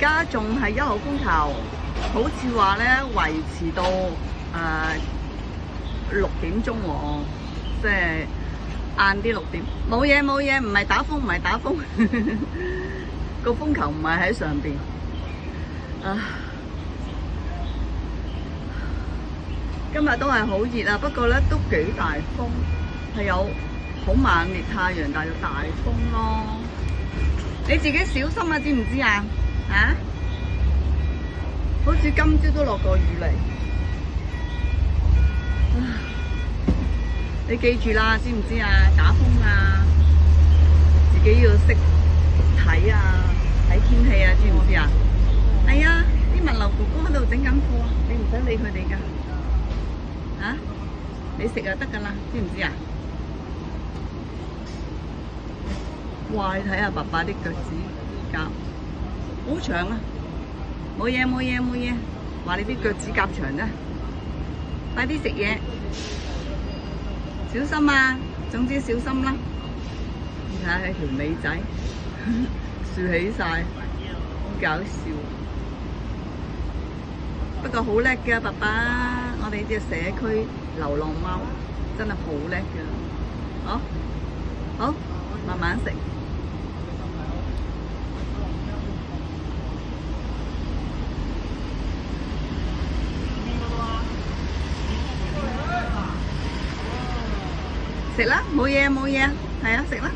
家仲係1號風球，好似話咧維持到6點鐘喎，即係晏啲6點。冇嘢冇嘢，唔係打風唔係打風，個風球唔係喺上邊。今日都係好熱啊，不過咧都幾大風，係有好猛烈太陽，但係有大風咯。你自己小心啊，知唔知啊？啊？好似今朝都落過雨嚟。你記住啦，知唔知啊？打風啊，自己要識睇啊，睇天氣啊，知唔知啊？係啊，啲物流哥哥喺度整緊貨，你唔使理佢哋㗎。啊！你食就得㗎啦，知唔知啊？哇！你睇下爸爸啲腳趾甲好長啊！冇嘢冇嘢冇嘢，話你啲腳趾甲長啫。快啲食嘢，小心啊！總之小心啦。你睇下佢條尾仔豎起晒，好搞笑。不過好叻㗎，爸爸，我哋隻社區流浪貓真係好叻㗎。好，好，慢慢食。食啦，冇嘢冇嘢，係啊，食啦。